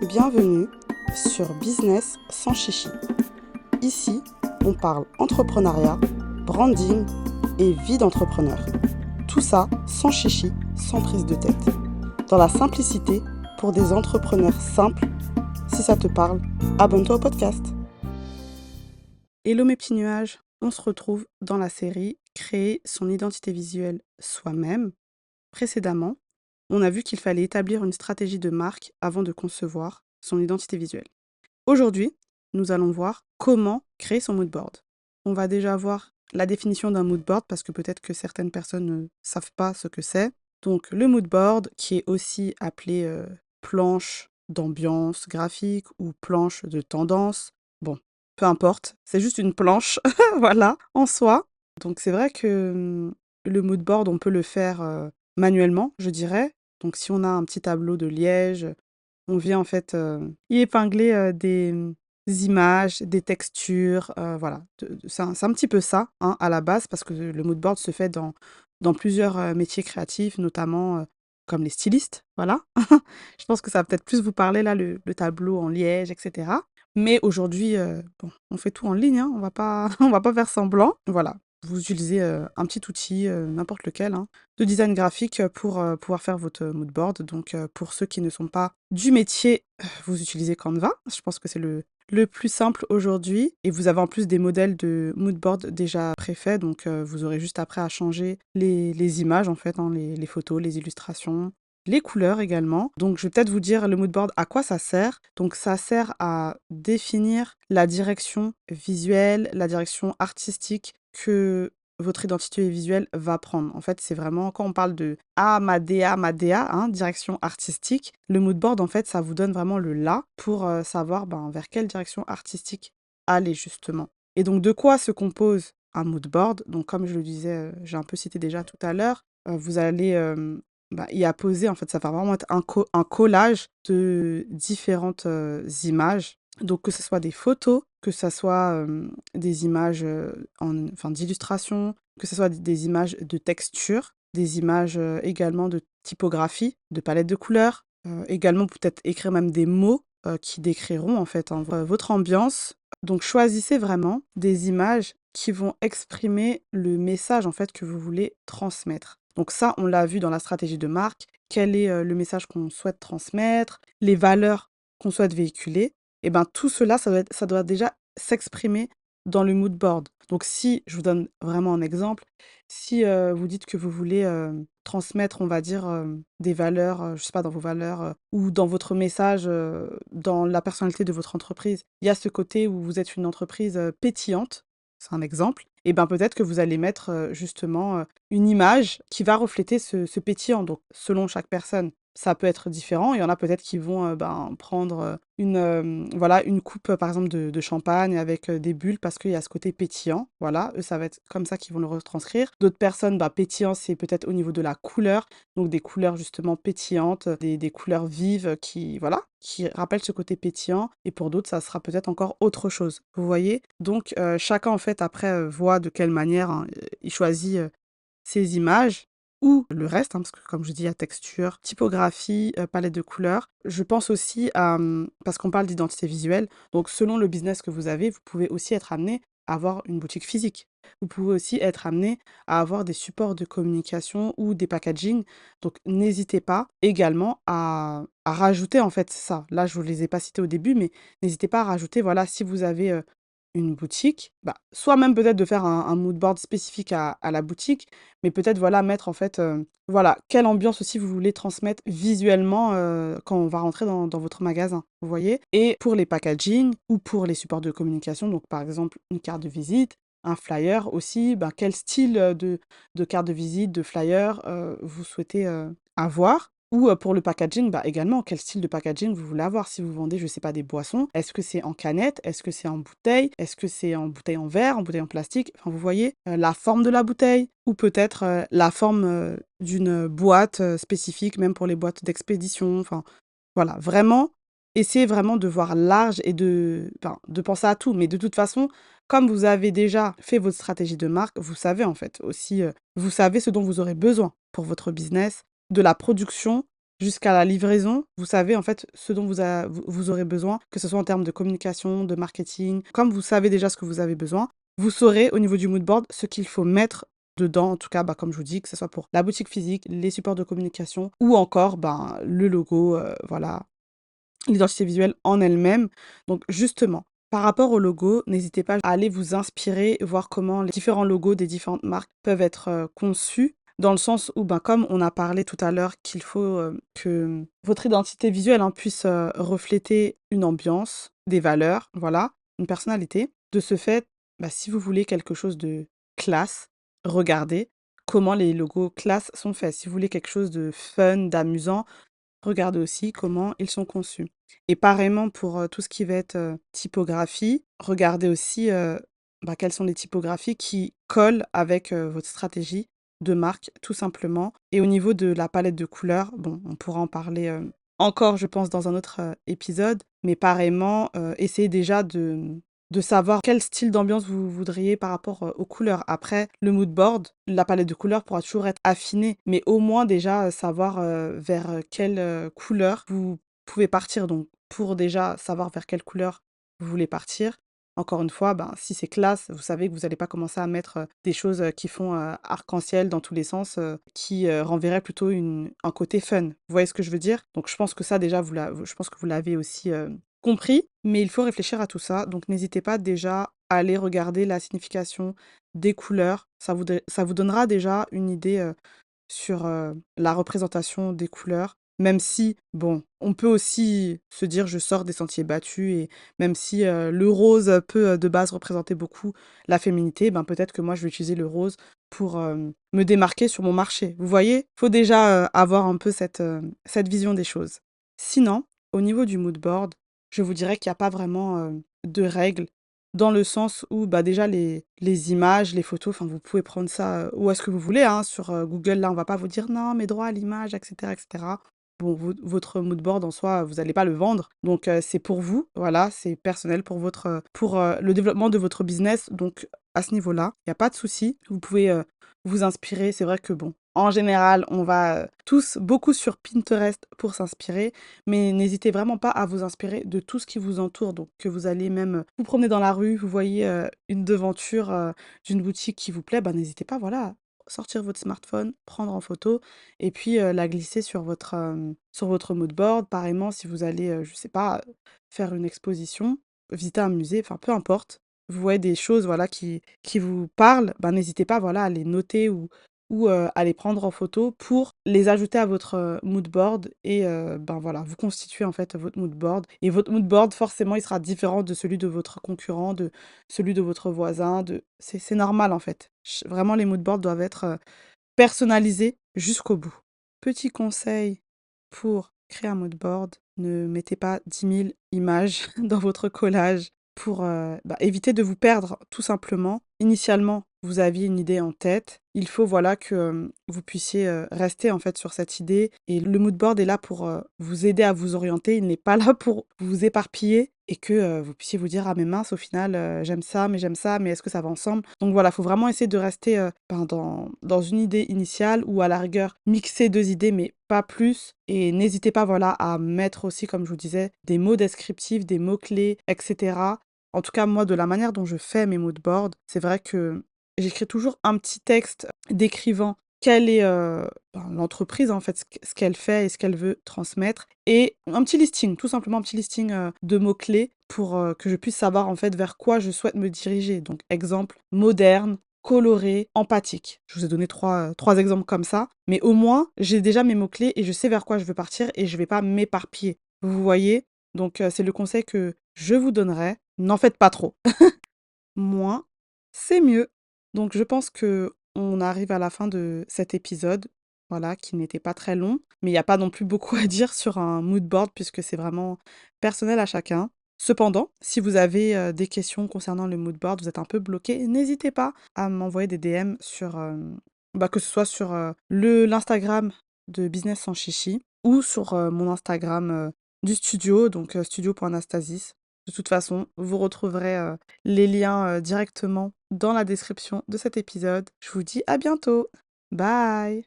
Bienvenue sur Business sans chichi. Ici, on parle entrepreneuriat, branding et vie d'entrepreneur. Tout ça sans chichi, sans prise de tête. Dans la simplicité pour des entrepreneurs simples. Si ça te parle, abonne-toi au podcast. Hello mes petits nuages, on se retrouve dans la série Créer son identité visuelle soi-même. Précédemment, on a vu qu'il fallait établir une stratégie de marque avant de concevoir son identité visuelle. Aujourd'hui, nous allons voir comment créer son mood board. On va déjà voir la définition d'un mood board parce que peut-être que certaines personnes ne savent pas ce que c'est. Donc le mood board, qui est aussi appelé planche d'ambiance graphique ou planche de tendance. Bon, peu importe, c'est juste une planche, voilà, en soi. Donc c'est vrai que le mood board, on peut le faire manuellement, je dirais. Donc si on a un petit tableau de liège, on vient en fait y épingler des images, des textures, voilà. C'est un petit peu ça, hein, à la base, parce que le mood board se fait dans plusieurs métiers créatifs, notamment comme les stylistes, voilà. Je pense que ça va peut-être plus vous parler là, le tableau en liège, etc. Mais aujourd'hui, bon, on fait tout en ligne, hein, on va pas, on va pas faire semblant. Voilà, vous utilisez un petit outil, n'importe lequel, hein, de design graphique pour pouvoir faire votre mood board. Donc, pour ceux qui ne sont pas du métier, vous utilisez Canva. Je pense que c'est le plus simple aujourd'hui. Et vous avez en plus des modèles de mood board déjà préfaits. Donc, vous aurez juste après à changer les images, en fait, hein, les photos, les illustrations. Les couleurs également. Donc, je vais peut-être vous dire le mood board, à quoi ça sert. Donc, ça sert à définir la direction visuelle, la direction artistique que votre identité visuelle va prendre. En fait, c'est vraiment quand on parle de ma DA, hein, direction artistique, le mood board, en fait, ça vous donne vraiment le là pour savoir vers quelle direction artistique aller justement. Et donc, de quoi se compose un mood board? Donc, comme je le disais, j'ai un peu cité déjà tout à l'heure, vous allez y apposer, en fait, ça va vraiment être un collage de différentes images. Donc, que ce soit des photos, que ce soit des images d'illustration, que ce soit des images de texture, des images également de typographie, de palette de couleurs, également peut-être écrire même des mots qui décriront en fait, hein, votre ambiance. Donc, choisissez vraiment des images qui vont exprimer le message en fait que vous voulez transmettre. Donc ça, on l'a vu dans la stratégie de marque. Quel est le message qu'on souhaite transmettre, les valeurs qu'on souhaite véhiculer. Et ben tout cela, ça doit déjà s'exprimer dans le mood board. Donc si, je vous donne vraiment un exemple, si vous dites que vous voulez transmettre, on va dire, des valeurs, je sais pas, dans vos valeurs ou dans votre message, dans la personnalité de votre entreprise, il y a ce côté où vous êtes une entreprise pétillante, c'est un exemple, et ben peut-être que vous allez mettre justement une image qui va refléter ce pétillant. Donc selon chaque personne, ça peut être différent. Il y en a peut-être qui vont prendre voilà, une coupe, par exemple, de champagne avec des bulles parce qu'il y a ce côté pétillant. Voilà, eux, ça va être comme ça qu'ils vont le retranscrire. D'autres personnes, pétillant, c'est peut-être au niveau de la couleur. Donc des couleurs justement pétillantes, des couleurs vives qui, voilà, qui rappellent ce côté pétillant. Et pour d'autres, ça sera peut-être encore autre chose. Vous voyez? Donc chacun, en fait, après, voit de quelle manière hein, il choisit ces images ou le reste, hein, parce que comme je dis, il y a texture, typographie, palette de couleurs. Je pense aussi à, parce qu'on parle d'identité visuelle, donc selon le business que vous avez, vous pouvez aussi être amené à avoir une boutique physique. Vous pouvez aussi être amené à avoir des supports de communication ou des packaging. Donc n'hésitez pas également à rajouter en fait ça. Là, je ne vous les ai pas cités au début, mais n'hésitez pas à rajouter, voilà, si vous avez une boutique, soit même peut-être de faire un mood board spécifique à la boutique, mais peut-être voilà mettre en fait, voilà, quelle ambiance aussi vous voulez transmettre visuellement, quand on va rentrer dans votre magasin, vous voyez? Et pour les packaging ou pour les supports de communication, donc par exemple une carte de visite, un flyer aussi, quel style, de carte de visite, de flyer, vous souhaitez, avoir? Ou, pour le packaging, également, quel style de packaging vous voulez avoir? Si vous vendez, je sais pas, des boissons, est-ce que c'est en canette? Est-ce que c'est en bouteille? Est-ce que c'est en bouteille en verre, en bouteille en plastique? Enfin, vous voyez? La forme de la bouteille ou peut-être, la forme, d'une boîte, spécifique, même pour les boîtes d'expédition. Enfin, voilà, vraiment, essayez vraiment de voir large et de penser à tout. Mais de toute façon, comme vous avez déjà fait votre stratégie de marque, vous savez, en fait, aussi, vous savez ce dont vous aurez besoin pour votre business, de la production jusqu'à la livraison, vous savez en fait ce dont vous aurez besoin, que ce soit en termes de communication, de marketing. Comme vous savez déjà ce que vous avez besoin, vous saurez au niveau du mood board ce qu'il faut mettre dedans, en tout cas, comme je vous dis, que ce soit pour la boutique physique, les supports de communication ou encore le logo, voilà, l'identité visuelle en elle-même. Donc justement, par rapport au logo, n'hésitez pas à aller vous inspirer, voir comment les différents logos des différentes marques peuvent être conçus, dans le sens où, comme on a parlé tout à l'heure, qu'il faut que votre identité visuelle puisse refléter une ambiance, des valeurs, voilà, une personnalité. De ce fait, si vous voulez quelque chose de classe, regardez comment les logos classe sont faits. Si vous voulez quelque chose de fun, d'amusant, regardez aussi comment ils sont conçus. Et pareillement pour, tout ce qui va être, typographie, regardez aussi, quelles sont les typographies qui collent avec, votre stratégie de marque, tout simplement. Et au niveau de la palette de couleurs, bon, on pourra en parler, encore, je pense, dans un autre, épisode, mais pareillement, essayez déjà de savoir quel style d'ambiance vous voudriez par rapport, aux couleurs. Après, le mood board, la palette de couleurs pourra toujours être affinée, mais au moins déjà, savoir, vers, quelle, couleur vous pouvez partir. Donc pour déjà savoir vers quelle couleur vous voulez partir, encore une fois, si c'est classe, vous savez que vous n'allez pas commencer à mettre, des choses, qui font, arc-en-ciel dans tous les sens, qui, renverraient plutôt un côté fun. Vous voyez ce que je veux dire? Donc je pense que ça déjà je pense que vous l'avez aussi, compris, mais il faut réfléchir à tout ça. Donc n'hésitez pas déjà à aller regarder la signification des couleurs. Ça vous donnera déjà une idée, sur, la représentation des couleurs, même si, bon, on peut aussi se dire: «Je sors des sentiers battus» et même si, le rose peut, de base représenter beaucoup la féminité, peut-être que moi je vais utiliser le rose pour, me démarquer sur mon marché. Vous voyez? Faut déjà, avoir un peu cette vision des choses. Sinon, au niveau du mood board, je vous dirais qu'il y a pas vraiment, de règles. Dans le sens où, déjà les images, les photos, enfin vous pouvez prendre ça, où est-ce que vous voulez, hein, sur, Google. Là, on va pas vous dire: «Non, mais droit à l'image» et cetera et cetera. Bon, votre mood board en soi, vous allez pas le vendre, donc c'est pour vous, voilà, c'est personnel pour le développement de votre business, donc à ce niveau-là, il y a pas de souci. Vous pouvez, vous inspirer. C'est vrai que bon, en général, on va, tous beaucoup sur Pinterest pour s'inspirer, mais n'hésitez vraiment pas à vous inspirer de tout ce qui vous entoure. Donc que vous allez même, vous promener dans la rue, vous voyez, une devanture, d'une boutique qui vous plaît, n'hésitez pas, voilà, sortir votre smartphone, prendre en photo et puis, la glisser sur votre mood board. Pareillement, si vous allez, je sais pas, faire une exposition, visiter un musée, enfin peu importe, vous voyez des choses, voilà, qui vous parlent, n'hésitez pas, voilà, à les noter ou à les prendre en photo pour les ajouter à votre, mood board et voilà, vous constituez en fait votre mood board et votre mood board forcément il sera différent de celui de votre concurrent, de celui de votre voisin, c'est normal en fait. Vraiment les mood boards doivent être, personnalisés jusqu'au bout. Petit conseil pour créer un mood board, ne mettez pas 10 000 images dans votre collage pour, éviter de vous perdre tout simplement. Initialement, vous aviez une idée en tête. Il faut voilà que, vous puissiez, rester en fait sur cette idée et le mood board est là pour, vous aider à vous orienter. Il n'est pas là pour vous éparpiller et que, vous puissiez vous dire: «Ah mais mince au final, j'aime ça, mais est-ce que ça va ensemble?» Donc voilà, il faut vraiment essayer de rester, dans une idée initiale ou à la rigueur mixer 2 idées mais pas plus et n'hésitez pas voilà à mettre aussi comme je vous disais des mots descriptifs, des mots clés et cetera. En tout cas moi de la manière dont je fais mes mood boards, c'est vrai que j'écris toujours un petit texte décrivant quelle est, l'entreprise en fait, ce qu'elle fait et ce qu'elle veut transmettre et un petit listing, tout simplement un petit listing, de mots clés pour, que je puisse savoir en fait vers quoi je souhaite me diriger. Donc exemple, moderne, coloré, empathique. Je vous ai donné 3 exemples comme ça, mais au moins j'ai déjà mes mots clés et je sais vers quoi je veux partir et je vais pas m'éparpiller. Vous voyez? Donc c'est le conseil que je vous donnerais. N'en faites pas trop. Moins, c'est mieux. Donc je pense que on arrive à la fin de cet épisode, voilà, qui n'était pas très long, mais il y a pas non plus beaucoup à dire sur un mood board puisque c'est vraiment personnel à chacun. Cependant, si vous avez, des questions concernant le mood board, vous êtes un peu bloqué, n'hésitez pas à m'envoyer des DM sur, que ce soit sur, l'Instagram de Business sans chichi ou sur, mon Instagram, du studio, donc studio.anastasis. De toute façon, vous retrouverez, les liens, directement dans la description de cet épisode. Je vous dis à bientôt. Bye.